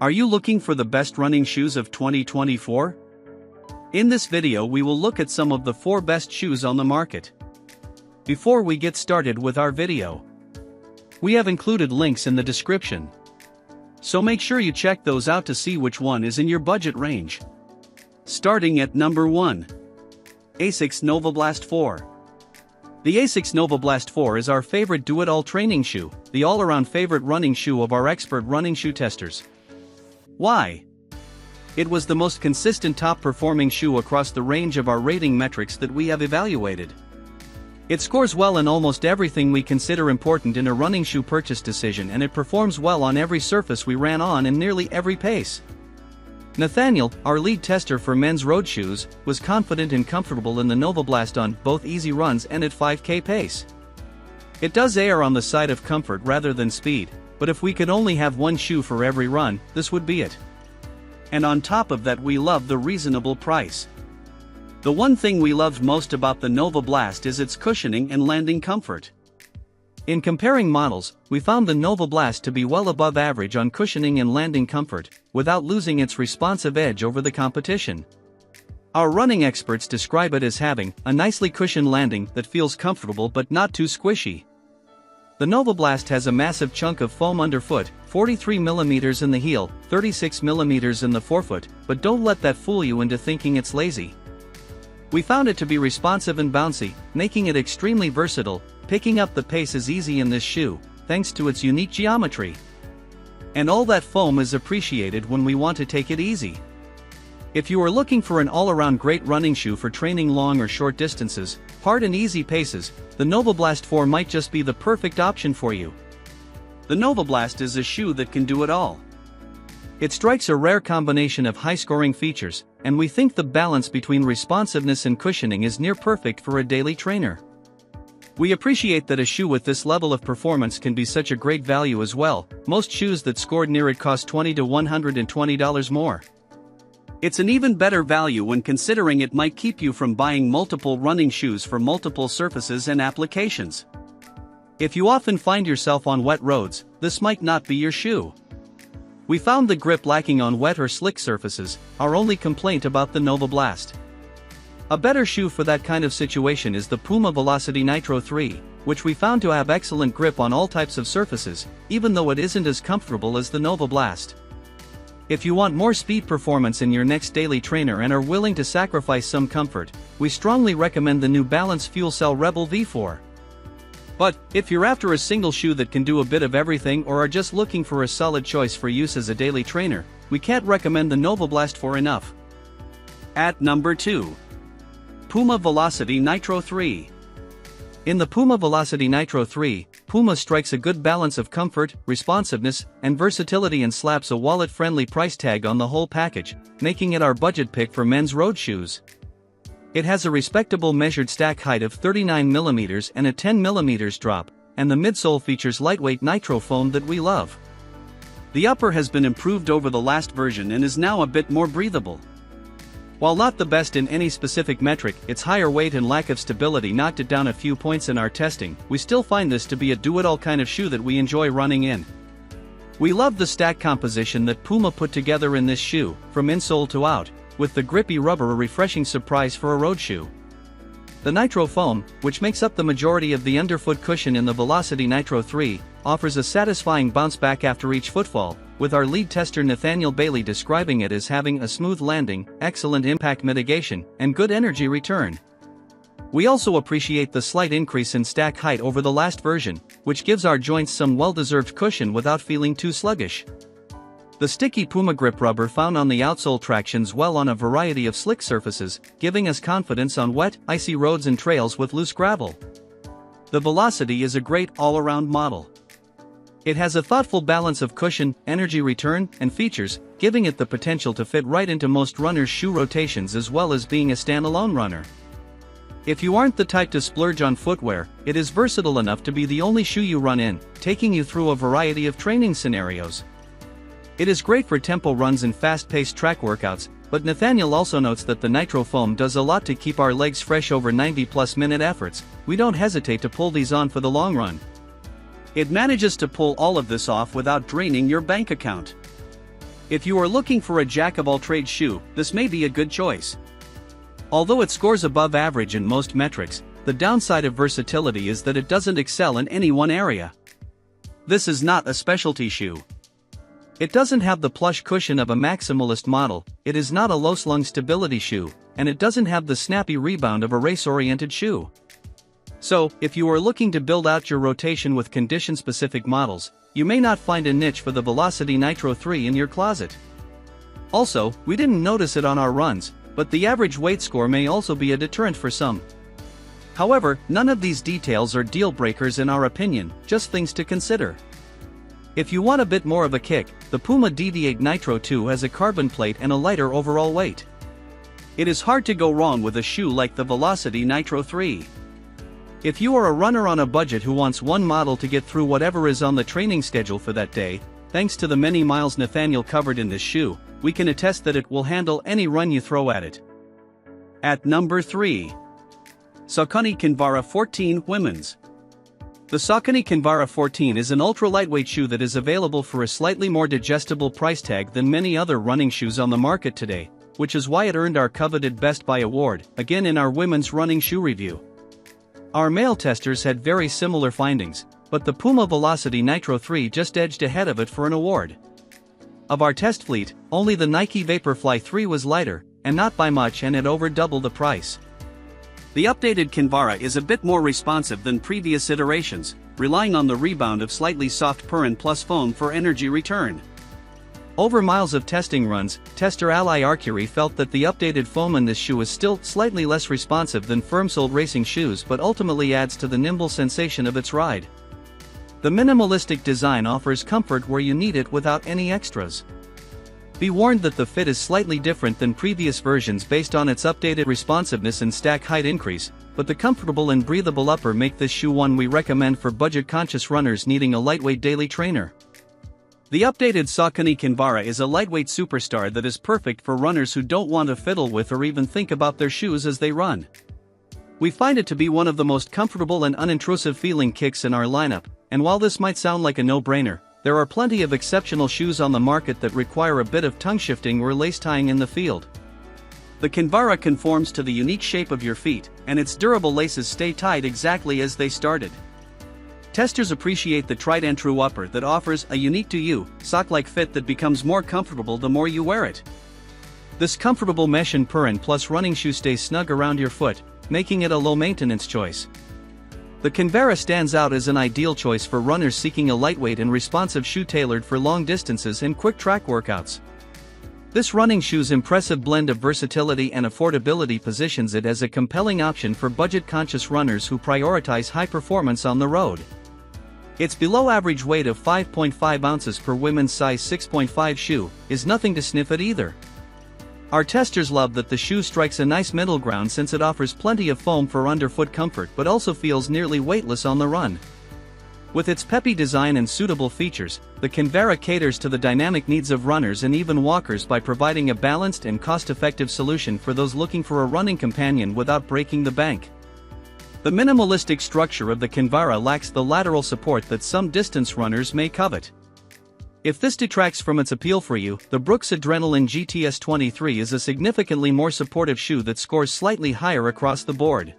Are you looking for the best running shoes of 2024? In this video we will look at some of the 4 best shoes on the market. Before we get started with our video, we have included links in the description, so make sure you check those out to see which one is in your budget range. Starting at number 1. Asics Novablast 4. The Asics Novablast 4 is our favorite do-it-all training shoe, the all-around favorite running shoe of our expert running shoe testers. Why? It was the most consistent top-performing shoe across the range of our rating metrics that we have evaluated. It scores well in almost everything we consider important in a running shoe purchase decision, and it performs well on every surface we ran on and nearly every pace. Nathaniel, our lead tester for men's road shoes, was confident and comfortable in the Novablast on both easy runs and at 5K pace. It does err on the side of comfort rather than speed, but if we could only have one shoe for every run, this would be it. And on top of that, we love the reasonable price. The one thing we loved most about the Novablast is its cushioning and landing comfort. In comparing models, we found the Novablast to be well above average on cushioning and landing comfort, without losing its responsive edge over the competition. Our running experts describe it as having a nicely cushioned landing that feels comfortable but not too squishy. The Novablast has a massive chunk of foam underfoot, 43mm in the heel, 36mm in the forefoot, but don't let that fool you into thinking it's lazy. We found it to be responsive and bouncy, making it extremely versatile. Picking up the pace is easy in this shoe, thanks to its unique geometry. And all that foam is appreciated when we want to take it easy. If you are looking for an all-around great running shoe for training long or short distances, hard and easy paces, the Novablast 4 might just be the perfect option for you. The Novablast is a shoe that can do it all. It strikes a rare combination of high-scoring features, and we think the balance between responsiveness and cushioning is near perfect for a daily trainer. We appreciate that a shoe with this level of performance can be such a great value as well. Most shoes that scored near it cost $20 to $120 more. It's an even better value when considering it might keep you from buying multiple running shoes for multiple surfaces and applications. If you often find yourself on wet roads, this might not be your shoe. We found the grip lacking on wet or slick surfaces, our only complaint about the Novablast. A better shoe for that kind of situation is the Puma Velocity Nitro 3, which we found to have excellent grip on all types of surfaces, even though it isn't as comfortable as the Novablast. If you want more speed performance in your next daily trainer and are willing to sacrifice some comfort, we strongly recommend the New Balance Fuel Cell Rebel V4. But, if you're after a single shoe that can do a bit of everything or are just looking for a solid choice for use as a daily trainer, we can't recommend the Novablast 4 enough. At number 2. Puma Velocity Nitro 3. In the Puma Velocity Nitro 3, Puma strikes a good balance of comfort, responsiveness, and versatility and slaps a wallet-friendly price tag on the whole package, making it our budget pick for men's road shoes. It has a respectable measured stack height of 39mm and a 10mm drop, and the midsole features lightweight nitro foam that we love. The upper has been improved over the last version and is now a bit more breathable. While not the best in any specific metric, its higher weight and lack of stability knocked it down a few points in our testing. We still find this to be a do-it-all kind of shoe that we enjoy running in. We love the stack composition that Puma put together in this shoe, from insole to out, with the grippy rubber a refreshing surprise for a road shoe. The Nitro foam, which makes up the majority of the underfoot cushion in the Velocity Nitro 3, offers a satisfying bounce back after each footfall, with our lead tester Nathaniel Bailey describing it as having a smooth landing, excellent impact mitigation, and good energy return. We also appreciate the slight increase in stack height over the last version, which gives our joints some well-deserved cushion without feeling too sluggish. The sticky Puma grip rubber found on the outsole tractions well on a variety of slick surfaces, giving us confidence on wet, icy roads and trails with loose gravel. The Velocity is a great all-around model. It has a thoughtful balance of cushion, energy return, and features, giving it the potential to fit right into most runners' shoe rotations as well as being a standalone runner. If you aren't the type to splurge on footwear, it is versatile enough to be the only shoe you run in, taking you through a variety of training scenarios. It is great for tempo runs and fast-paced track workouts, but Nathaniel also notes that the Nitro foam does a lot to keep our legs fresh over 90+ minute efforts. We don't hesitate to pull these on for the long run. It manages to pull all of this off without draining your bank account. If you are looking for a jack-of-all-trades shoe, this may be a good choice. Although it scores above average in most metrics, the downside of versatility is that it doesn't excel in any one area. This is not a specialty shoe. It doesn't have the plush cushion of a maximalist model, it is not a low-slung stability shoe, and it doesn't have the snappy rebound of a race-oriented shoe. So, if you are looking to build out your rotation with condition-specific models, you may not find a niche for the Velocity Nitro 3 in your closet. Also, we didn't notice it on our runs, but the average weight score may also be a deterrent for some. However, none of these details are deal breakers in our opinion, just things to consider. If you want a bit more of a kick, the Puma DD8 Nitro 2 has a carbon plate and a lighter overall weight. It is hard to go wrong with a shoe like the Velocity Nitro 3. If you are a runner on a budget who wants one model to get through whatever is on the training schedule for that day, thanks to the many miles Nathaniel covered in this shoe, we can attest that it will handle any run you throw at it. At number 3. Saucony Kinvara 14 Women's. The Saucony Kinvara 14 is an ultra-lightweight shoe that is available for a slightly more digestible price tag than many other running shoes on the market today, which is why it earned our coveted Best Buy award, again in our women's running shoe review. Our male testers had very similar findings, but the Puma Velocity Nitro 3 just edged ahead of it for an award. Of our test fleet, only the Nike Vaporfly 3 was lighter, and not by much, and at over double the price. The updated Kinvara is a bit more responsive than previous iterations, relying on the rebound of slightly soft Purin plus foam for energy return. Over miles of testing runs, tester Ally Arcury felt that the updated foam in this shoe is still slightly less responsive than firm-soled racing shoes, but ultimately adds to the nimble sensation of its ride. The minimalistic design offers comfort where you need it without any extras. Be warned that the fit is slightly different than previous versions based on its updated responsiveness and stack height increase, but the comfortable and breathable upper make this shoe one we recommend for budget-conscious runners needing a lightweight daily trainer. The updated Saucony Kinvara is a lightweight superstar that is perfect for runners who don't want to fiddle with or even think about their shoes as they run. We find it to be one of the most comfortable and unintrusive feeling kicks in our lineup, and while this might sound like a no-brainer, there are plenty of exceptional shoes on the market that require a bit of tongue shifting or lace tying in the field. The Kinvara conforms to the unique shape of your feet, and its durable laces stay tied exactly as they started. Testers appreciate the tried-and-true upper that offers a unique-to-you, sock-like fit that becomes more comfortable the more you wear it. This comfortable mesh and Purin plus running shoe stays snug around your foot, making it a low-maintenance choice. The Kinvara stands out as an ideal choice for runners seeking a lightweight and responsive shoe tailored for long distances and quick track workouts. This running shoe's impressive blend of versatility and affordability positions it as a compelling option for budget-conscious runners who prioritize high performance on the road. Its below-average weight of 5.5 ounces per women's size 6.5 shoe is nothing to sniff at either. Our testers love that the shoe strikes a nice middle ground since it offers plenty of foam for underfoot comfort but also feels nearly weightless on the run. With its peppy design and suitable features, the Kinvara caters to the dynamic needs of runners and even walkers by providing a balanced and cost-effective solution for those looking for a running companion without breaking the bank. The minimalistic structure of the Kinvara lacks the lateral support that some distance runners may covet. If this detracts from its appeal for you, the Brooks Adrenaline GTS 23 is a significantly more supportive shoe that scores slightly higher across the board.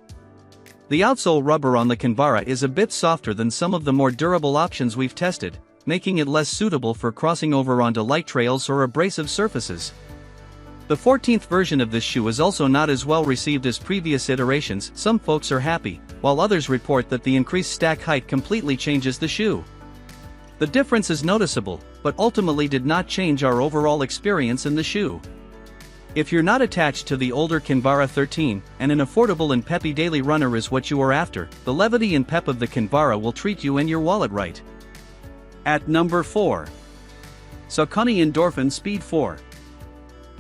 The outsole rubber on the Kinvara is a bit softer than some of the more durable options we've tested, making it less suitable for crossing over onto light trails or abrasive surfaces. The 14th version of this shoe is also not as well received as previous iterations. Some folks are happy, while others report that the increased stack height completely changes the shoe. The difference is noticeable, but ultimately did not change our overall experience in the shoe. If you're not attached to the older Kinvara 13, and an affordable and peppy daily runner is what you are after, the levity and pep of the Kinvara will treat you and your wallet right. At number 4. Saucony Endorphin Speed 4.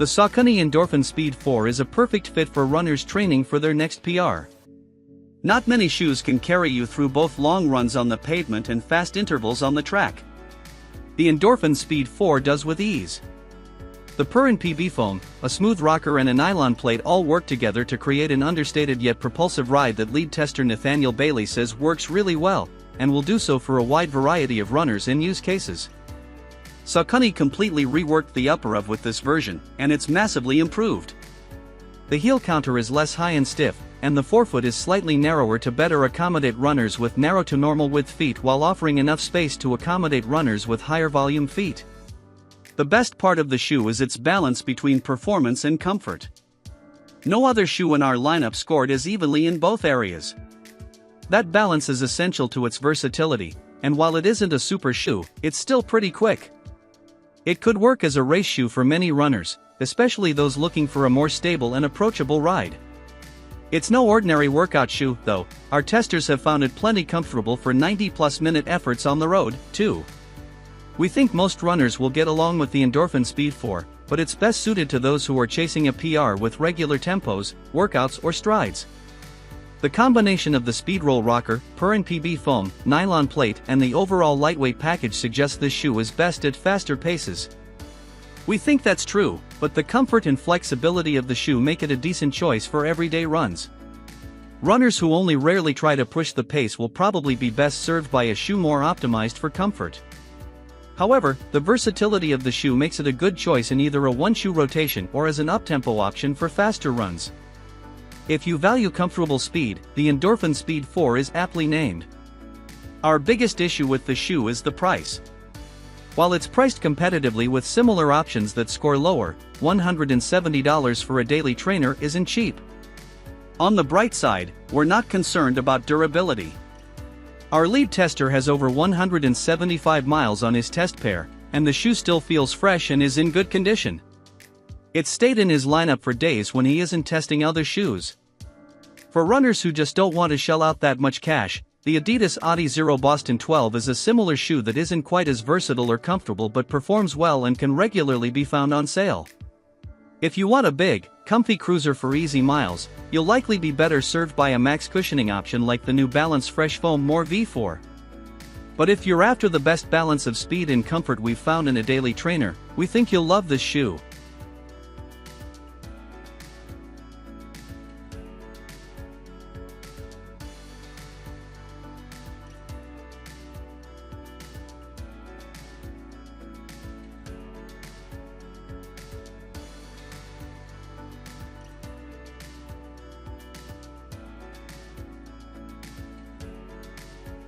The Saucony Endorphin Speed 4 is a perfect fit for runners training for their next PR. Not many shoes can carry you through both long runs on the pavement and fast intervals on the track. The Endorphin Speed 4 does with ease. The Purin PB foam, a smooth rocker and a nylon plate all work together to create an understated yet propulsive ride that lead tester Nathaniel Bailey says works really well, and will do so for a wide variety of runners and use cases. Saucony completely reworked the upper of with this version, and it's massively improved. The heel counter is less high and stiff, and the forefoot is slightly narrower to better accommodate runners with narrow to normal width feet while offering enough space to accommodate runners with higher volume feet. The best part of the shoe is its balance between performance and comfort. No other shoe in our lineup scored as evenly in both areas. That balance is essential to its versatility, and while it isn't a super shoe, it's still pretty quick. It could work as a race shoe for many runners, especially those looking for a more stable and approachable ride. It's no ordinary workout shoe, though. Our testers have found it plenty comfortable for 90+ minute efforts on the road, too. We think most runners will get along with the Endorphin Speed 4, but it's best suited to those who are chasing a PR with regular tempos, workouts or strides. The combination of the Speedroll rocker, PUR and PB foam, nylon plate and the overall lightweight package suggests this shoe is best at faster paces. We think that's true, but the comfort and flexibility of the shoe make it a decent choice for everyday runs. Runners who only rarely try to push the pace will probably be best served by a shoe more optimized for comfort. However, the versatility of the shoe makes it a good choice in either a one-shoe rotation or as an up-tempo option for faster runs. If you value comfortable speed, the Endorphin Speed 4 is aptly named. Our biggest issue with the shoe is the price. While it's priced competitively with similar options that score lower, $170 for a daily trainer isn't cheap. On the bright side, we're not concerned about durability. Our lead tester has over 175 miles on his test pair, and the shoe still feels fresh and is in good condition. It's stayed in his lineup for days when he isn't testing other shoes. For runners who just don't want to shell out that much cash, the Adidas Adizero Boston 12 is a similar shoe that isn't quite as versatile or comfortable but performs well and can regularly be found on sale. If you want a big, comfy cruiser for easy miles, you'll likely be better served by a max cushioning option like the New Balance Fresh Foam More V4. But if you're after the best balance of speed and comfort we've found in a daily trainer, we think you'll love this shoe.